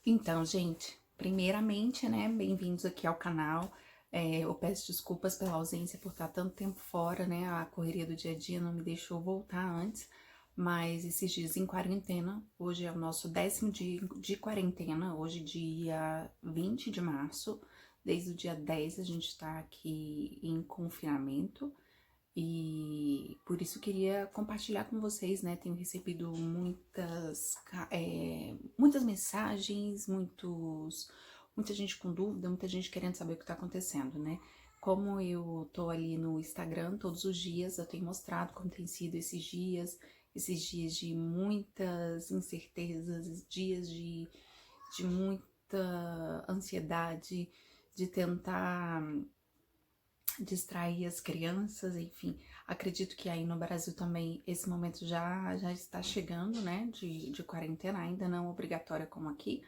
Então, gente, primeiramente, né, bem-vindos aqui ao canal. Eu peço desculpas pela ausência por estar tanto tempo fora, né, a correria do dia a dia não me deixou voltar antes, mas esses dias em quarentena, hoje é o nosso 10º dia de quarentena, hoje dia 20 de março, desde o dia 10 a gente tá aqui em confinamento, e por isso eu queria compartilhar com vocês, né? Tenho recebido muitas mensagens, muita gente com dúvida, muita gente querendo saber o que tá acontecendo, né? Como eu tô ali no Instagram todos os dias, eu tenho mostrado como tem sido esses dias de muitas incertezas, dias de muita ansiedade, de tentar distrair as crianças, enfim. Acredito que aí no Brasil também esse momento já está chegando, né, de quarentena, ainda não obrigatória como aqui,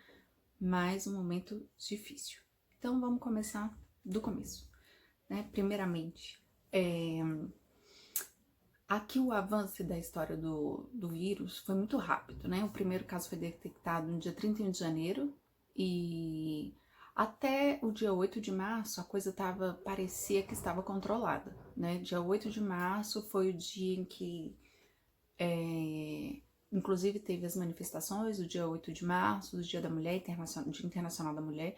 mas um momento difícil. Então vamos começar do começo, né? Primeiramente, aqui o avanço da história do vírus foi muito rápido, né? O primeiro caso foi detectado no dia 31 de janeiro e até o dia 8 de março a coisa parecia que estava controlada, né? Dia 8 de março foi o dia em que, inclusive, teve as manifestações, o dia 8 de março, o Dia da Mulher, Dia Internacional da Mulher.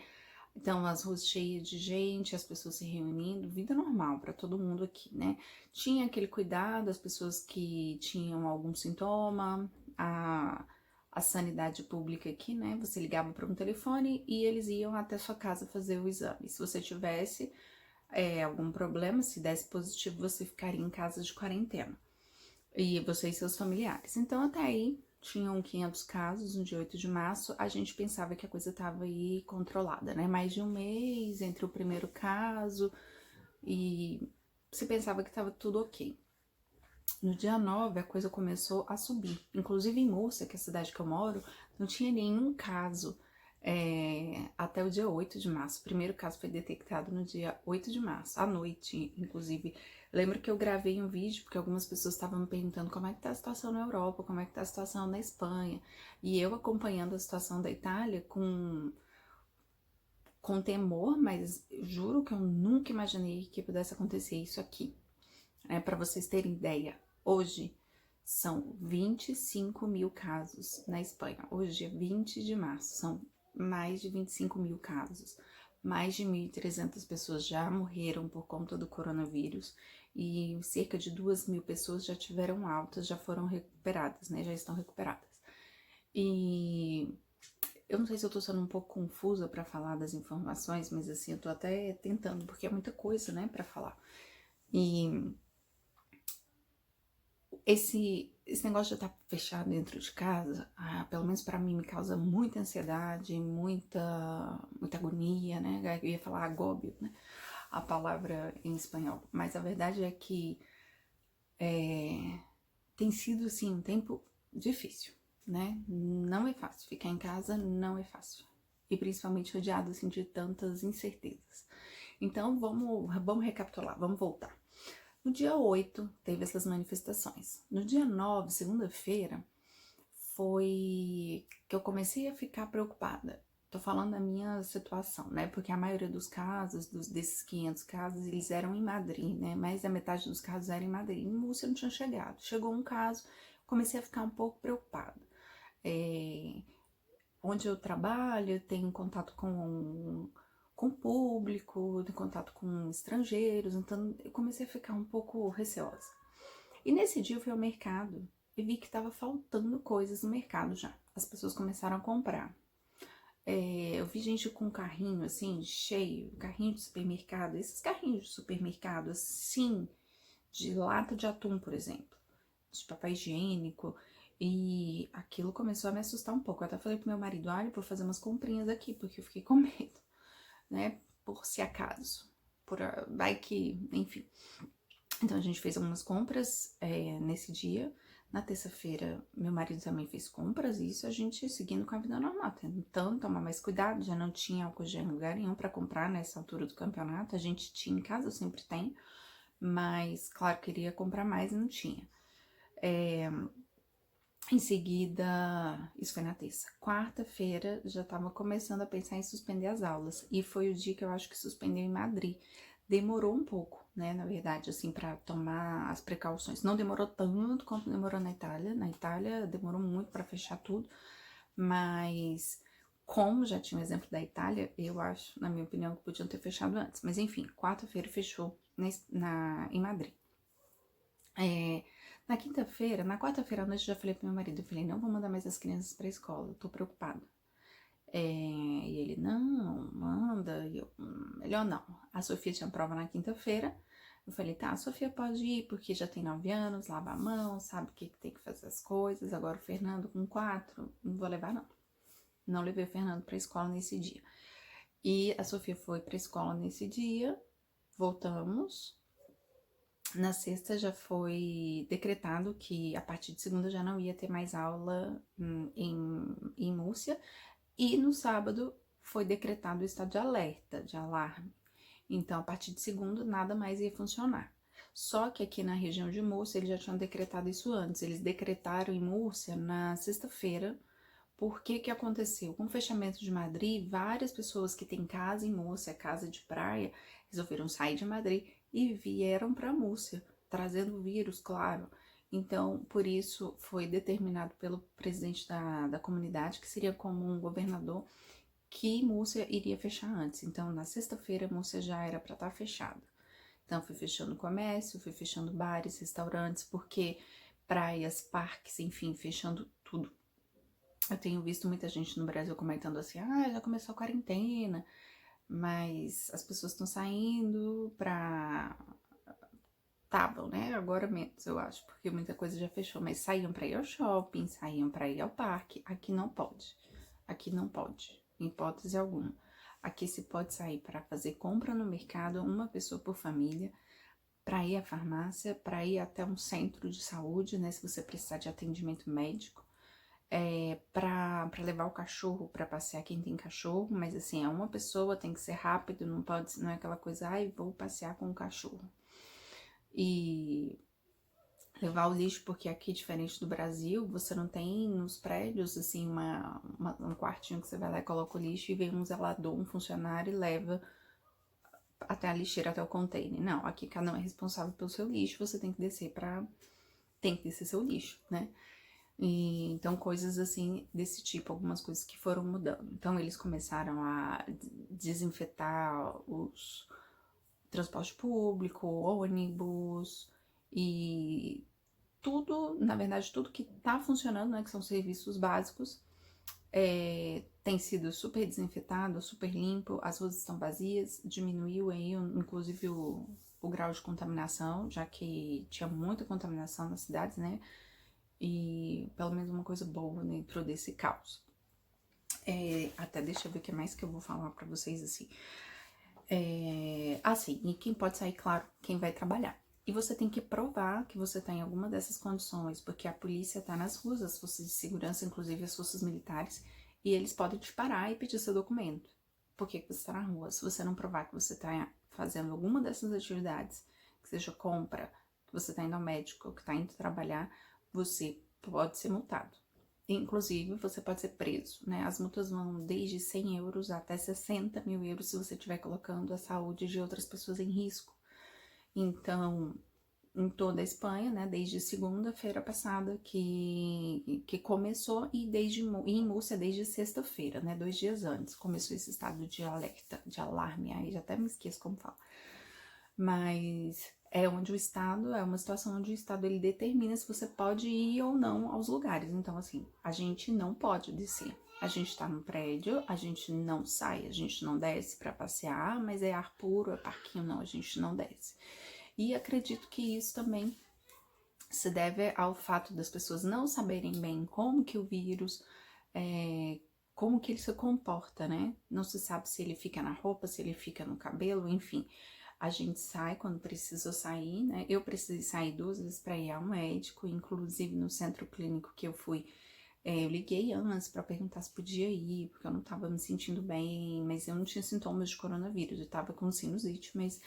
Então, as ruas cheias de gente, as pessoas se reunindo, vida normal para todo mundo aqui, né? Tinha aquele cuidado, as pessoas que tinham algum sintoma, a sanidade pública aqui, né? Você ligava para um telefone e eles iam até sua casa fazer o exame. Se você tivesse algum problema, se desse positivo, você ficaria em casa de quarentena. E você e seus familiares. Então, até aí, tinham 500 casos no dia 8 de março, a gente pensava que a coisa estava aí controlada, né? Mais de um mês entre o primeiro caso e se pensava que estava tudo ok. No dia 9, a coisa começou a subir. Inclusive em Murcia, que é a cidade que eu moro, não tinha nenhum caso até o dia 8 de março. O primeiro caso foi detectado no dia 8 de março, à noite, inclusive. Lembro que eu gravei um vídeo, porque algumas pessoas estavam me perguntando como é que tá a situação na Europa, como é que tá a situação na Espanha. E eu acompanhando a situação da Itália com temor, mas juro que eu nunca imaginei que pudesse acontecer isso aqui. Para vocês terem ideia, hoje são 25 mil casos na Espanha. Hoje é 20 de março, são mais de 25 mil casos. Mais de 1.300 pessoas já morreram por conta do coronavírus e cerca de 2.000 pessoas já tiveram altas, já foram recuperadas, né? Já estão recuperadas. E eu não sei se eu tô sendo um pouco confusa para falar das informações, mas assim, eu tô até tentando, porque é muita coisa, né, para falar. E esse negócio de estar fechado dentro de casa, pelo menos pra mim, me causa muita ansiedade, muita agonia, né? Eu ia falar agóbio, né? A palavra em espanhol. Mas a verdade é que tem sido, assim, um tempo difícil, né? Não é fácil. Ficar em casa não é fácil. E principalmente rodeado, assim, de tantas incertezas. Então, vamos recapitular, vamos voltar. No dia 8, teve essas manifestações. No dia 9, segunda-feira, foi que eu comecei a ficar preocupada. Tô falando da minha situação, né? Porque a maioria dos casos, desses 500 casos, eles eram em Madrid, né? Mais da metade dos casos eram em Madrid. Em Múrcia não tinha chegado. Chegou um caso, comecei a ficar um pouco preocupada. Onde eu trabalho, eu tenho contato com o público, tenho contato com estrangeiros, então eu comecei a ficar um pouco receosa. E nesse dia eu fui ao mercado e vi que estava faltando coisas no mercado já. As pessoas começaram a comprar. Eu vi gente com carrinho assim, cheio, carrinho de supermercado. Esses carrinhos de supermercado assim, de lata de atum, por exemplo, de papel higiênico. E aquilo começou a me assustar um pouco. Eu até falei pro meu marido, olha, vou fazer umas comprinhas aqui, porque eu fiquei com medo, né? Por se acaso. Vai que, enfim. Então a gente fez algumas compras nesse dia. Na terça-feira, meu marido também fez compras, e isso a gente seguindo com a vida normal, tentando tomar mais cuidado, já não tinha álcool gel em lugar nenhum para comprar nessa altura do campeonato, a gente tinha em casa, eu sempre tenho, mas claro, queria comprar mais e não tinha. Em seguida, isso foi na terça. Quarta-feira, já tava começando a pensar em suspender as aulas. E foi o dia que eu acho que suspendeu em Madrid. Demorou um pouco, né, na verdade, assim, pra tomar as precauções. Não demorou tanto quanto demorou na Itália. Na Itália, demorou muito pra fechar tudo. Mas, como já tinha o exemplo da Itália, eu acho, na minha opinião, que podiam ter fechado antes. Mas, enfim, quarta-feira fechou em Madrid. Na quinta-feira, na quarta-feira à noite, eu já falei pro meu marido, eu falei, não vou mandar mais as crianças pra escola, eu tô preocupada. E ele, não, manda, e eu, melhor não. A Sofia tinha prova na quinta-feira, eu falei, tá, a Sofia pode ir, porque já tem 9 anos, lava a mão, sabe o que tem que fazer as coisas, agora o Fernando com 4, não vou levar não. Não levei o Fernando pra escola nesse dia. E a Sofia foi pra escola nesse dia, voltamos. Na sexta já foi decretado que a partir de segunda já não ia ter mais aula em Múrcia. E no sábado foi decretado o estado de alerta, de alarme. Então, a partir de segunda, nada mais ia funcionar. Só que aqui na região de Múrcia, eles já tinham decretado isso antes. Eles decretaram em Múrcia na sexta-feira. Por que que aconteceu? Com o fechamento de Madrid, várias pessoas que têm casa em Múrcia, casa de praia, resolveram sair de Madrid e vieram para Múrcia, trazendo o vírus, claro. Então, por isso foi determinado pelo presidente da comunidade, que seria como um governador, que Múrcia iria fechar antes. Então, na sexta-feira, Múrcia já era para estar fechada. Então, fui fechando o comércio, fui fechando bares, restaurantes, porque praias, parques, enfim, fechando tudo. Eu tenho visto muita gente no Brasil comentando assim, já começou a quarentena, mas as pessoas estão saindo pra... Estavam, né? Agora menos, eu acho, porque muita coisa já fechou, mas saíam pra ir ao shopping, saíam pra ir ao parque. Aqui não pode. Aqui não pode, em hipótese alguma. Aqui se pode sair para fazer compra no mercado, uma pessoa por família, para ir à farmácia, para ir até um centro de saúde, né? Se você precisar de atendimento médico. Para levar o cachorro para passear, quem tem cachorro, mas assim, é uma pessoa, tem que ser rápido, não é aquela coisa, vou passear com o cachorro. E levar o lixo, porque aqui, diferente do Brasil, você não tem nos prédios, assim, um quartinho que você vai lá e coloca o lixo e vem um zelador, um funcionário e leva até a lixeira, até o container. Não, aqui cada um é responsável pelo seu lixo, você tem que descer seu lixo, né? E, então, coisas assim, desse tipo, algumas coisas que foram mudando. Então, eles começaram a desinfetar os transporte público, ônibus e tudo, na verdade, tudo que tá funcionando, né, que são serviços básicos, tem sido super desinfetado, super limpo, as ruas estão vazias, diminuiu aí, inclusive, o grau de contaminação, já que tinha muita contaminação nas cidades, né, e pelo menos uma coisa boa dentro desse caos. Até deixa eu ver o que mais que eu vou falar pra vocês, assim. Assim, e quem pode sair, claro, quem vai trabalhar. E você tem que provar que você tá em alguma dessas condições, porque a polícia tá nas ruas, as forças de segurança, inclusive as forças militares, e eles podem te parar e pedir seu documento. Por que você tá na rua? Se você não provar que você tá fazendo alguma dessas atividades, que seja compra, que você tá indo ao médico, que tá indo trabalhar, você pode ser multado. Inclusive, você pode ser preso, né? As multas vão desde 100 euros até 60 mil euros se você estiver colocando a saúde de outras pessoas em risco. Então, em toda a Espanha, né, desde segunda-feira passada que começou e em Múrcia desde sexta-feira, né, 2 dias antes, começou esse estado de alerta, de alarme, aí já até me esqueço como fala. Mas é uma situação onde o Estado ele determina se você pode ir ou não aos lugares. Então, assim, a gente não pode descer. A gente tá no prédio, a gente não sai, a gente não desce para passear, mas é ar puro, é parquinho, não, a gente não desce. E acredito que isso também se deve ao fato das pessoas não saberem bem como que o vírus, como que ele se comporta, né? Não se sabe se ele fica na roupa, se ele fica no cabelo, enfim. A gente sai quando precisa sair, né? Eu precisei sair 2 vezes para ir ao médico, inclusive no centro clínico que eu fui, eu liguei antes para perguntar se podia ir, porque eu não tava me sentindo bem, mas eu não tinha sintomas de coronavírus, eu tava com sinusite, mas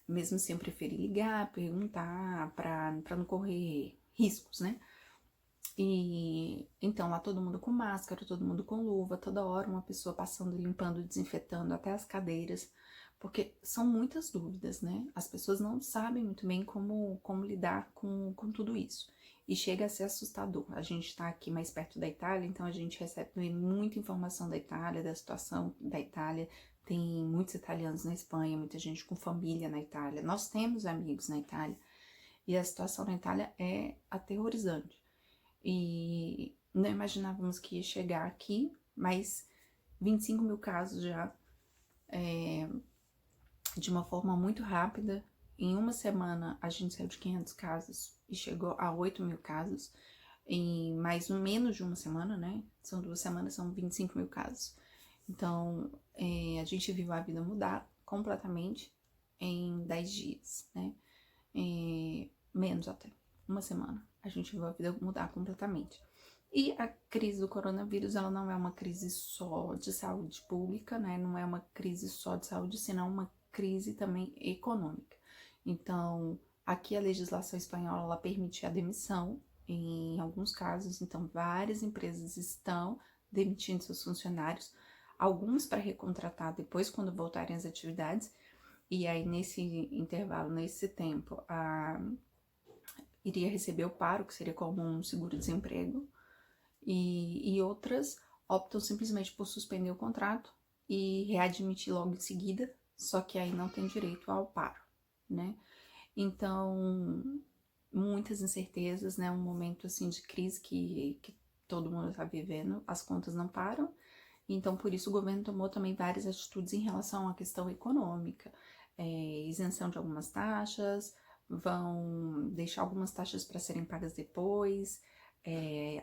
mesmo assim eu preferi ligar, perguntar, para não correr riscos, né? E então lá todo mundo com máscara, todo mundo com luva, toda hora uma pessoa passando, limpando, desinfetando até as cadeiras, porque são muitas dúvidas, né? As pessoas não sabem muito bem como lidar com tudo isso. E chega a ser assustador. A gente tá aqui mais perto da Itália, então a gente recebe muita informação da Itália, da situação da Itália. Tem muitos italianos na Espanha, muita gente com família na Itália. Nós temos amigos na Itália. E a situação na Itália é aterrorizante. E não imaginávamos que ia chegar aqui, mas 25 mil casos já, de uma forma muito rápida. Em uma semana a gente saiu de 500 casos e chegou a 8 mil casos. Em mais ou menos de uma semana, né? São 2 semanas, são 25 mil casos. Então, a gente viu a vida mudar completamente em 10 dias, né? Menos até, uma semana. A gente viu a vida mudar completamente. E a crise do coronavírus, ela não é uma crise só de saúde pública, né? Não é uma crise só de saúde, senão uma crise também econômica. Então, aqui a legislação espanhola, ela permite a demissão em alguns casos. Então, várias empresas estão demitindo seus funcionários, alguns para recontratar depois quando voltarem às atividades. E aí, nesse intervalo, nesse tempo, iria receber o paro, que seria como um seguro-desemprego, e outras optam simplesmente por suspender o contrato e readmitir logo em seguida, só que aí não tem direito ao paro, né? Então, muitas incertezas, né? Um momento assim de crise que todo mundo está vivendo, as contas não param, então por isso o governo tomou também várias atitudes em relação à questão econômica, isenção de algumas taxas, vão deixar algumas taxas para serem pagas depois,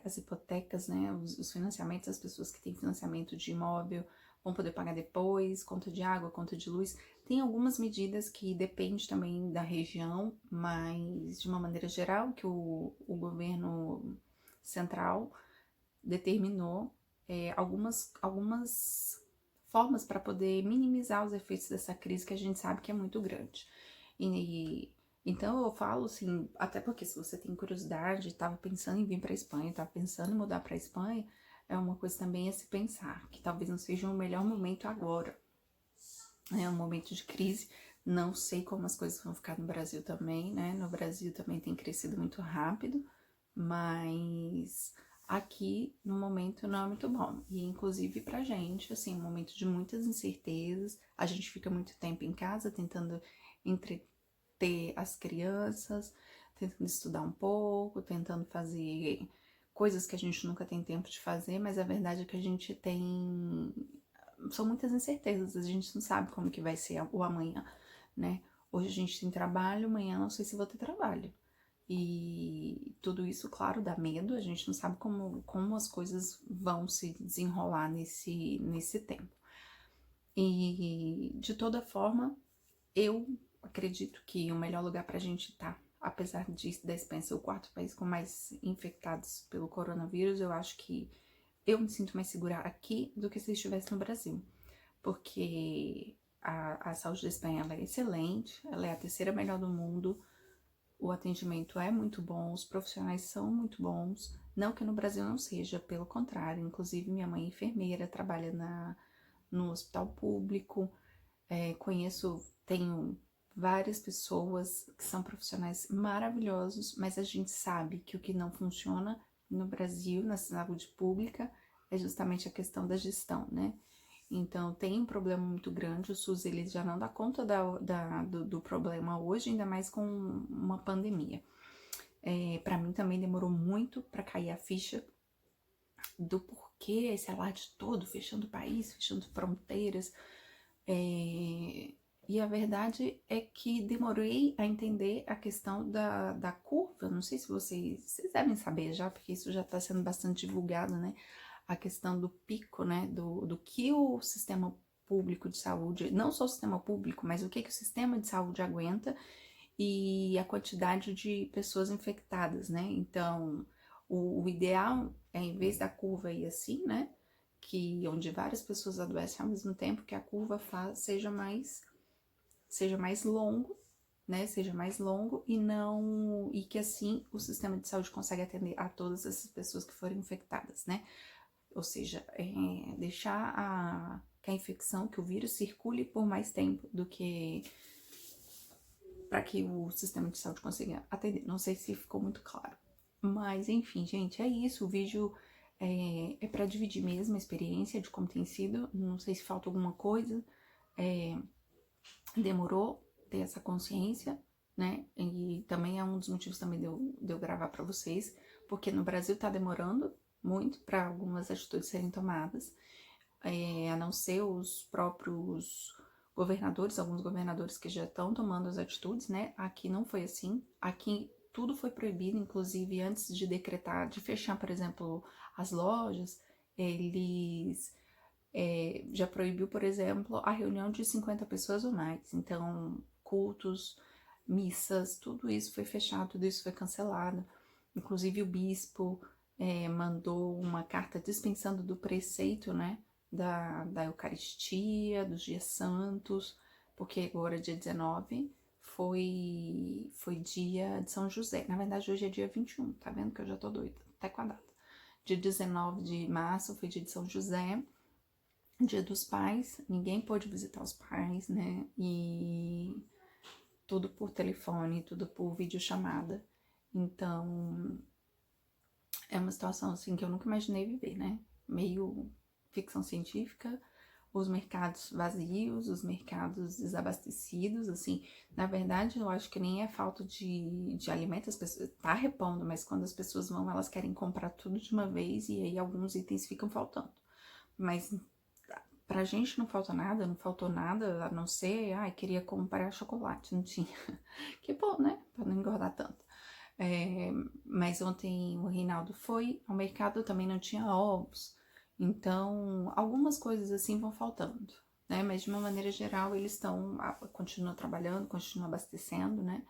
as hipotecas, né, os financiamentos, as pessoas que têm financiamento de imóvel vão poder pagar depois, conta de água, conta de luz. Tem algumas medidas que dependem também da região, mas de uma maneira geral, que o governo central determinou algumas formas para poder minimizar os efeitos dessa crise que a gente sabe que é muito grande. Então eu falo assim, até porque se você tem curiosidade, estava pensando em vir para a Espanha, estava pensando em mudar para a Espanha, é uma coisa também a se pensar, que talvez não seja o melhor momento agora. É um momento de crise, não sei como as coisas vão ficar no Brasil também, né? No Brasil também tem crescido muito rápido, mas aqui no momento não é muito bom. E inclusive pra gente, assim, um momento de muitas incertezas, a gente fica muito tempo em casa tentando entreter as crianças, tentando estudar um pouco, tentando fazer coisas que a gente nunca tem tempo de fazer, mas a verdade é que a gente tem... São muitas incertezas, a gente não sabe como que vai ser o amanhã, né? Hoje a gente tem trabalho, amanhã não sei se vou ter trabalho. E tudo isso, claro, dá medo, a gente não sabe como as coisas vão se desenrolar nesse tempo. E, de toda forma, eu acredito que o melhor lugar pra gente estar, apesar da Espanha ser o quarto país com mais infectados pelo coronavírus, eu acho que eu me sinto mais segura aqui do que se estivesse no Brasil. Porque a saúde da Espanha ela é excelente, ela é a terceira melhor do mundo, o atendimento é muito bom, os profissionais são muito bons. Não que no Brasil não seja, pelo contrário. Inclusive, minha mãe é enfermeira, trabalha no hospital público. Tenho várias pessoas que são profissionais maravilhosos, mas a gente sabe que o que não funciona no Brasil, na saúde pública, é justamente a questão da gestão, né? Então, tem um problema muito grande, o SUS ele já não dá conta do problema hoje, ainda mais com uma pandemia. Para mim também demorou muito para cair a ficha do porquê esse alarde todo, fechando o país, fechando fronteiras. E a verdade é que demorei a entender a questão da curva. Não sei se vocês devem saber já, porque isso já está sendo bastante divulgado, né? A questão do pico, né? Do que o sistema público de saúde, não só o sistema público, mas o que o sistema de saúde aguenta e a quantidade de pessoas infectadas, né? Então, o ideal é, em vez da curva ir assim, né? Que onde várias pessoas adoecem ao mesmo tempo, que a curva seja mais longo né, seja mais longo e que assim o sistema de saúde consegue atender a todas essas pessoas que foram infectadas, né? Ou seja, deixar que a infecção, que o vírus circule por mais tempo do que para que o sistema de saúde consiga atender. Não sei se ficou muito claro. Mas, enfim, gente, é isso. O vídeo é para dividir mesmo a experiência de como tem sido. Não sei se falta alguma coisa. Demorou ter essa consciência, né? E também é um dos motivos também de eu gravar para vocês, porque no Brasil tá demorando muito para algumas atitudes serem tomadas, a não ser os próprios governadores, alguns governadores que já estão tomando as atitudes, né? Aqui não foi assim. Aqui tudo foi proibido, inclusive antes de decretar, de fechar, por exemplo, as lojas, eles já proibiu, por exemplo, a reunião de 50 pessoas ou mais. Então, cultos, missas, tudo isso foi fechado, tudo isso foi cancelado. Inclusive o bispo mandou uma carta dispensando do preceito, né, da Eucaristia, dos dias santos, porque agora, dia 19, foi dia de São José. Na verdade, hoje é dia 21, tá vendo que eu já tô doida, até com a data. Dia 19 de março foi dia de São José, Dia dos Pais, ninguém pôde visitar os pais, né? E tudo por telefone, tudo por videochamada. Então, é uma situação assim que eu nunca imaginei viver, né? Meio ficção científica, os mercados vazios, os mercados desabastecidos, assim. Na verdade, eu acho que nem é falta de alimento, as pessoas tá repondo, mas quando as pessoas vão, elas querem comprar tudo de uma vez e aí alguns itens ficam faltando. Mas pra gente não faltou nada, a não ser, queria comprar chocolate, não tinha. Que bom, né? Pra não engordar tanto. Mas ontem o Reinaldo foi ao mercado, também não tinha ovos. Então, algumas coisas assim vão faltando, né? Mas de uma maneira geral, eles continuam trabalhando, continuam abastecendo, né?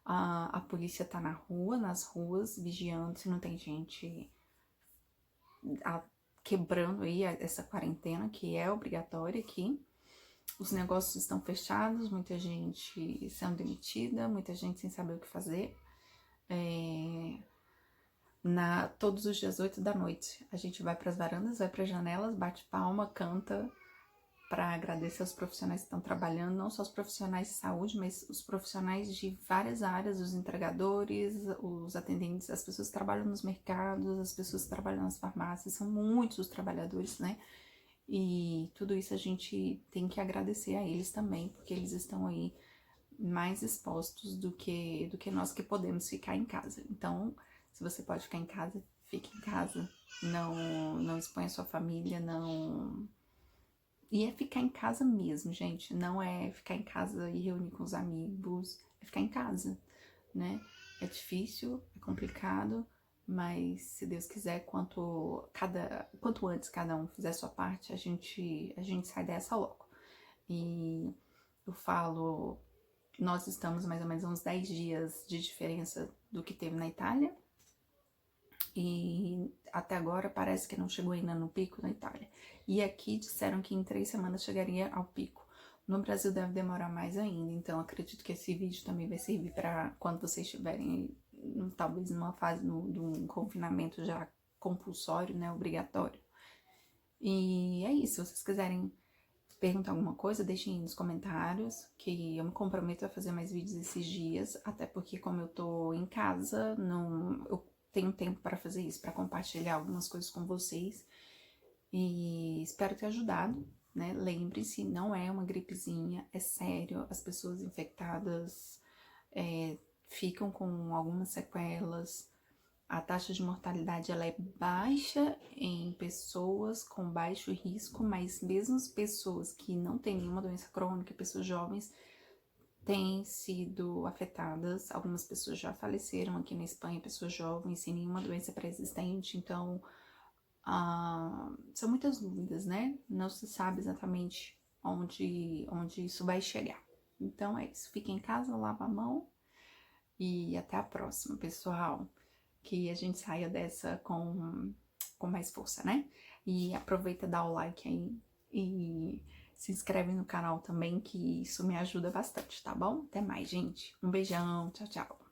A polícia tá nas ruas, vigiando se não tem gente quebrando aí essa quarentena que é obrigatória aqui. Os negócios estão fechados, muita gente sendo demitida, muita gente sem saber o que fazer. Todos os dias 8 da noite a gente vai para as varandas, vai para as janelas, bate palma, canta para agradecer aos profissionais que estão trabalhando, não só os profissionais de saúde, mas os profissionais de várias áreas, os entregadores, os atendentes, as pessoas que trabalham nos mercados, as pessoas que trabalham nas farmácias, são muitos os trabalhadores, né? E tudo isso a gente tem que agradecer a eles também, porque eles estão aí mais expostos do que nós que podemos ficar em casa. Então, se você pode ficar em casa, fique em casa. Não exponha sua família, não. E é ficar em casa mesmo, gente. Não é ficar em casa e reunir com os amigos. É ficar em casa, né? É difícil, é complicado, mas se Deus quiser, quanto antes cada um fizer a sua parte, a gente sai dessa logo. E eu falo, nós estamos mais ou menos uns 10 dias de diferença do que teve na Itália. E até agora parece que não chegou ainda no pico na Itália. E aqui disseram que em 3 semanas chegaria ao pico. No Brasil deve demorar mais ainda, então acredito que esse vídeo também vai servir para quando vocês estiverem, talvez numa fase de um confinamento já compulsório, né, obrigatório. E é isso, se vocês quiserem perguntar alguma coisa, deixem aí nos comentários, que eu me comprometo a fazer mais vídeos esses dias, até porque como eu tô em casa, eu tenho tempo para fazer isso, para compartilhar algumas coisas com vocês. E espero ter ajudado, né? Lembre-se, não é uma gripezinha, é sério. As pessoas infectadas ficam com algumas sequelas. A taxa de mortalidade ela é baixa em pessoas com baixo risco, mas mesmo as pessoas que não têm nenhuma doença crônica, pessoas jovens, têm sido afetadas. Algumas pessoas já faleceram aqui na Espanha, pessoas jovens sem nenhuma doença pré-existente, então são muitas dúvidas, né? Não se sabe exatamente onde isso vai chegar. Então é isso, fiquem em casa, lava a mão e até a próxima, pessoal. Que a gente saia dessa com mais força, né? E aproveita, dá o like aí e Se inscreve no canal também, que isso me ajuda bastante, tá bom? Até mais, gente. Um beijão, tchau, tchau.